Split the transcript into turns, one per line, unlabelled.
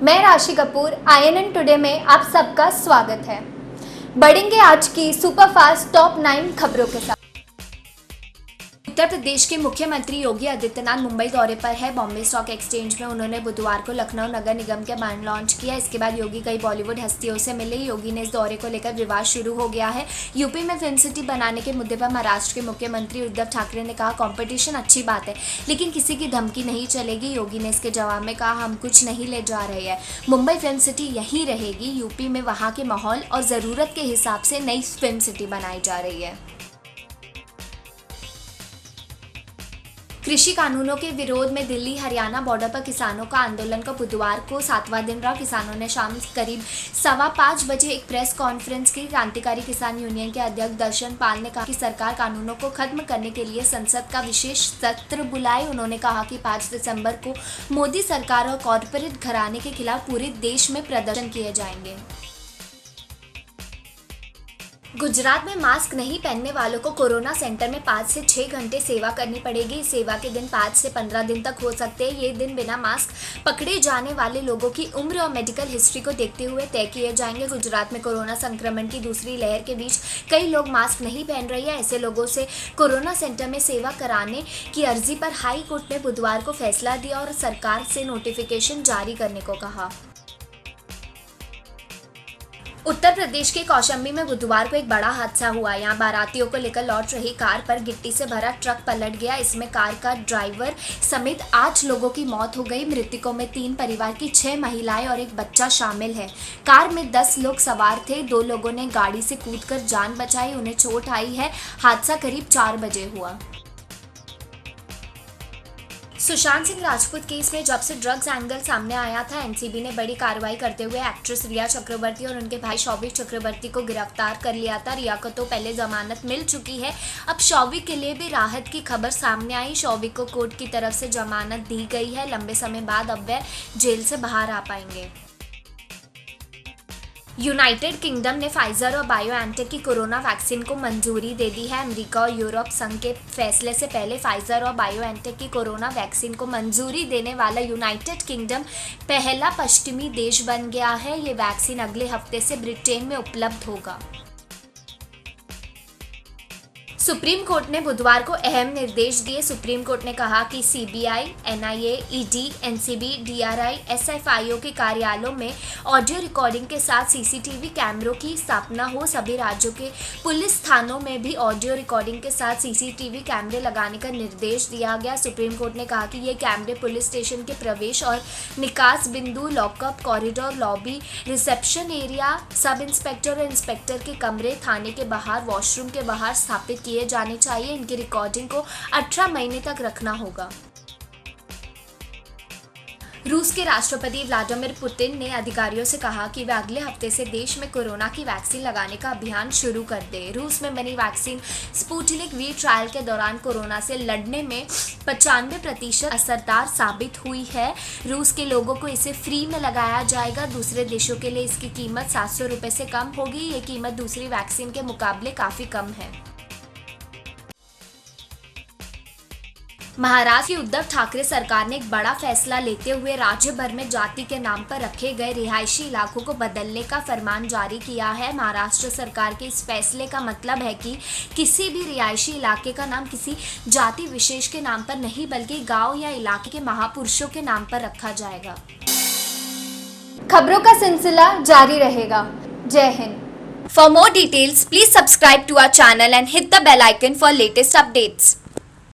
मैं राशि Kapoor INN today में आप सबका स्वागत है। बढ़ेंगे आज की सुपरफास्ट टॉप 9 खबरों के साथ। उत्तर प्रदेश के मुख्यमंत्री योगी आदित्यनाथ मुंबई दौरे पर है। बॉम्बे स्टॉक एक्सचेंज में उन्होंने बुधवार को लखनऊ नगर निगम के बॉन्ड लॉन्च किया। इसके बाद योगी कई बॉलीवुड हस्तियों से मिले। योगी ने इस दौरे को लेकर विवाद शुरू हो गया है। यूपी में फिल्म सिटी बनाने के मुद्दे पर महाराष्ट्र के मुख्यमंत्री उद्धव ठाकरे ने कहा, कंपटीशन अच्छी बात है लेकिन किसी की धमकी नहीं चलेगी। योगी ने इसके जवाब में कहा, हम कुछ नहीं ले जा रहे हैं, मुंबई फिल्म सिटी यहीं रहेगी। यूपी में वहाँ के माहौल और ज़रूरत के हिसाब से नई फिल्म सिटी बनाई जा रही है। कृषि कानूनों के विरोध में दिल्ली हरियाणा बॉर्डर पर किसानों का आंदोलन का बुधवार को 7वां दिन रहा। किसानों ने शाम करीब 5:15 बजे एक प्रेस कॉन्फ्रेंस की। क्रांतिकारी किसान यूनियन के अध्यक्ष दर्शन पाल ने कहा कि सरकार कानूनों को खत्म करने के लिए संसद का विशेष सत्र बुलाए। उन्होंने कहा कि 5 दिसंबर को मोदी सरकार और कॉरपोरेट घराने के खिलाफ पूरे देश में प्रदर्शन किए जाएंगे। गुजरात में मास्क नहीं पहनने वालों को कोरोना सेंटर में 5 से 6 घंटे सेवा करनी पड़ेगी। सेवा के दिन 5 से 15 दिन तक हो सकते हैं। ये दिन बिना मास्क पकड़े जाने वाले लोगों की उम्र और मेडिकल हिस्ट्री को देखते हुए तय किए जाएंगे। गुजरात में कोरोना संक्रमण की दूसरी लहर के बीच कई लोग मास्क नहीं पहन रहे हैं। ऐसे लोगों से कोरोना सेंटर में सेवा कराने की अर्जी पर हाई कोर्ट ने बुधवार को फैसला दिया और सरकार से नोटिफिकेशन जारी करने को कहा। उत्तर प्रदेश के कौशाम्बी में बुधवार को एक बड़ा हादसा हुआ। यहाँ बारातियों को लेकर लौट रही कार पर गिट्टी से भरा ट्रक पलट गया। इसमें कार का ड्राइवर समेत 8 लोगों की मौत हो गई। मृतकों में 3 परिवार की 6 महिलाएं और एक बच्चा शामिल है। कार में 10 लोग सवार थे। 2 लोगों ने गाड़ी से कूदकर जान बचाई, उन्हें चोट आई है। हादसा करीब 4 बजे हुआ। सुशांत सिंह राजपूत केस में जब से ड्रग्स एंगल सामने आया था, एनसीबी ने बड़ी कार्रवाई करते हुए एक्ट्रेस रिया चक्रवर्ती और उनके भाई शौविक चक्रवर्ती को गिरफ्तार कर लिया था। रिया को तो पहले जमानत मिल चुकी है। अब शौविक के लिए भी राहत की खबर सामने आई। शौविक को कोर्ट की तरफ से जमानत दी गई है। लंबे समय बाद अब वे जेल से बाहर आ पाएंगे। यूनाइटेड किंगडम ने फाइजर और बायोएनटेक की कोरोना वैक्सीन को मंजूरी दे दी है। अमेरिका और यूरोप संघ के फैसले से पहले फाइजर और बायोएनटेक की कोरोना वैक्सीन को मंजूरी देने वाला यूनाइटेड किंगडम पहला पश्चिमी देश बन गया है। ये वैक्सीन अगले हफ्ते से ब्रिटेन में उपलब्ध होगा। सुप्रीम कोर्ट ने बुधवार को अहम निर्देश दिए। सुप्रीम कोर्ट ने कहा कि CBI, NIA, ED, NCB, DRI, SFIO के कार्यालयों में ऑडियो रिकॉर्डिंग के साथ सीसीटीवी कैमरों की स्थापना हो। सभी राज्यों के पुलिस थानों में भी ऑडियो रिकॉर्डिंग के साथ सीसीटीवी कैमरे लगाने का निर्देश दिया गया। सुप्रीम कोर्ट ने कहा कि ये कैमरे पुलिस स्टेशन के प्रवेश और निकास बिंदु, lockup, corridor, lobby, reception area, sub inspector और इंस्पेक्टर के कमरे, थाने के बाहर, वॉशरूम के बाहर स्थापित किए जाने चाहिए। इनकी रिकॉर्डिंग को 18 महीने तक रखना होगा। रूस के राष्ट्रपति व्लादिमीर पुतिन ने अधिकारियों से कहा कि वे अगले हफ्ते से देश में कोरोना की वैक्सीन लगाने का अभियान शुरू कर दें। रूस में बनी वैक्सीन स्पुतनिक वी ट्रायल के दौरान कोरोना से लड़ने में 95% असरदार साबित हुई है। रूस के लोगों को इसे फ्री में लगाया जाएगा। दूसरे देशों के लिए इसकी कीमत 700 रुपये से कम होगी। ये कीमत दूसरी वैक्सीन के मुकाबले काफ़ी कम है। महाराष्ट्र की उद्धव ठाकरे सरकार ने एक बड़ा फैसला लेते हुए राज्य भर में जाति के नाम पर रखे गए रिहायशी इलाकों को बदलने का फरमान जारी किया है। महाराष्ट्र सरकार के इस फैसले का मतलब है कि किसी भी रिहायशी इलाके का नाम किसी जाति विशेष के नाम पर नहीं बल्कि गांव या इलाके के महापुरुषों के नाम पर रखा जाएगा। खबरों का सिलसिला जारी रहेगा। Jai Hind. For more details please subscribe to our channel and hit the bell icon for latest updates.